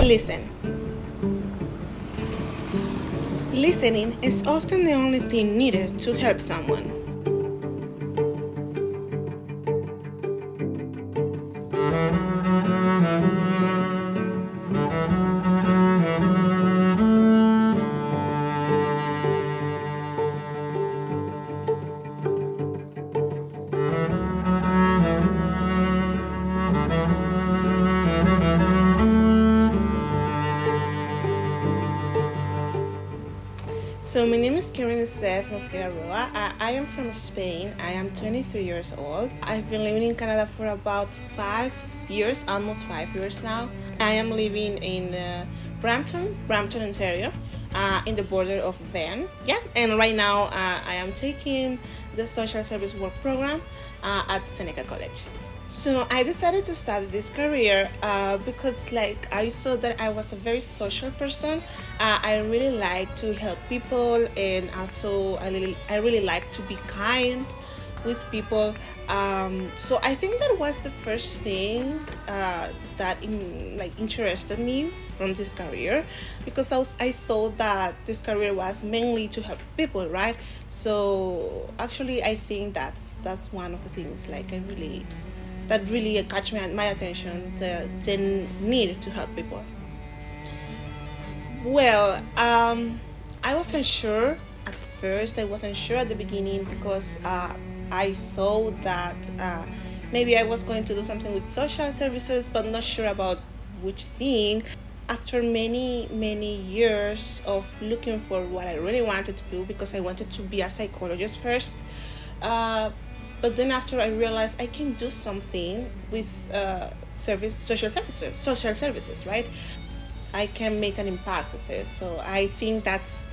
Listen. Listening is often the only thing needed to help someone. So my name is Karen Mosquera. I am from Spain. I am 23 years old. I've been living in Canada for about 5 years, almost 5 years now. I am living in Brampton, Ontario, in the border of Van. Yeah, and right now I am taking the social service work program at Seneca College. So I decided to start this career because I thought that I was a very social person. I really like to help people, and also I really like to be kind with people. So I think that was the first thing that interested me from this career, because I thought that this career was mainly to help people, right? So actually I think that's one of the things that really catch my attention, the need to help people. Well, I wasn't sure at first. I wasn't sure at the beginning because I thought that maybe I was going to do something with social services, but not sure about which thing. After many years of looking for what I really wanted to do, because I wanted to be a psychologist first, but then after I realized I can do something with social services, right? I can make an impact with this. So I think that's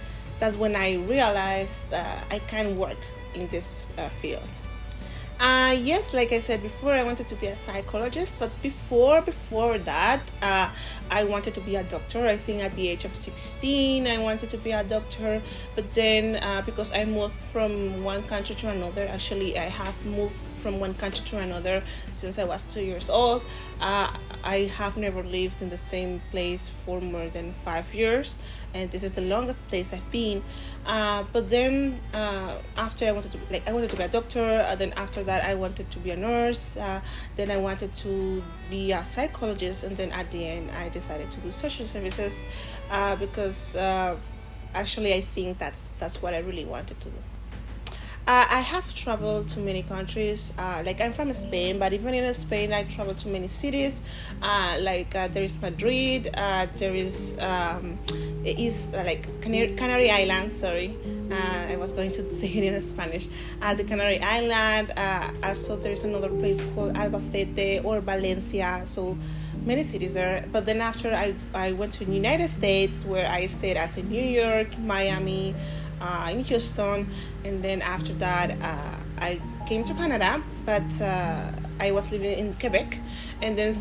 when I realized I can work in this field. Yes, like I said before, I wanted to be a psychologist, but before that, I wanted to be a doctor. I think at the age of 16, I wanted to be a doctor, but then because I moved from one country to another, actually I have moved from one country to another since I was 2 years old. I have never lived in the same place for more than 5 years, and this is the longest place I've been. But then after I wanted to be a doctor, then after that I wanted to be a nurse, then I wanted to be a psychologist, and then at the end I decided to do social services because actually I think that's what I really wanted to do. I have traveled to many countries. I'm from Spain, but even in Spain, I traveled to many cities. There is Madrid. There is Canary Islands. Sorry, I was going to say it in Spanish. The Canary Island. Also, there is another place called Albacete or Valencia. So many cities there. But then after I went to the United States, where I stayed as in New York, Miami, in Houston, and then after that I came to Canada, but I was living in Quebec, and then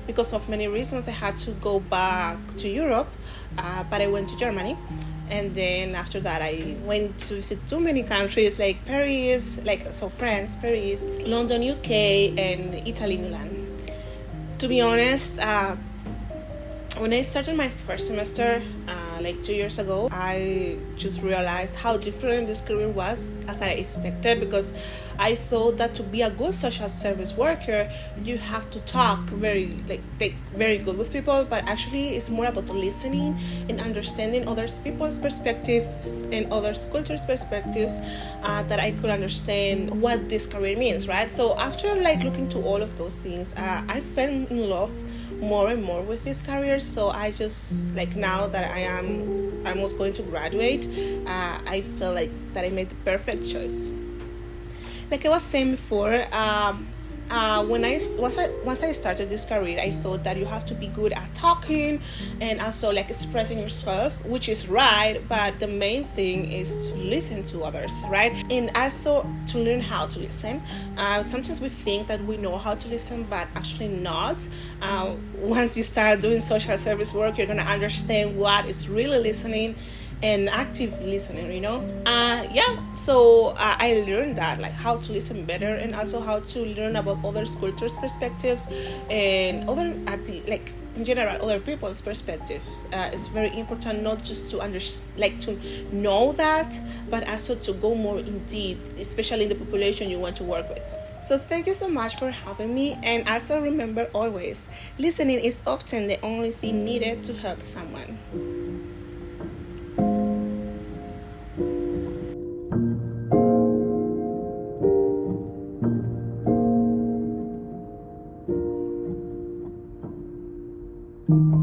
because of many reasons I had to go back to Europe, but I went to Germany, and then after that I went to visit too many countries like Paris, France, Paris, London, UK, and Italy, Milan. To be honest, when I started my first semester 2 years ago, I just realized how different this career was as I expected, because I thought that to be a good social service worker, you have to talk very good with people, but actually it's more about listening and understanding other people's perspectives and other cultures' perspectives, that I could understand what this career means, right? So after looking to all of those things, I fell in love more and more with this career. So I just now that I am almost going to graduate, I feel that I made the perfect choice. Like I was saying before, once I started this career, I thought that you have to be good at talking and also expressing yourself, which is right, but the main thing is to listen to others, right? And also to learn how to listen. Sometimes we think that we know how to listen, but actually not. Once you start doing social service work, you're gonna understand what is really listening and active listening, so I learned that how to listen better, and also how to learn about other cultures' perspectives and other in general other people's perspectives. It's very important not just to to know that, but also to go more in deep, especially in the population you want to work with. So thank you so much for having me, and also remember always, listening is often the only thing needed to help someone. Thank you.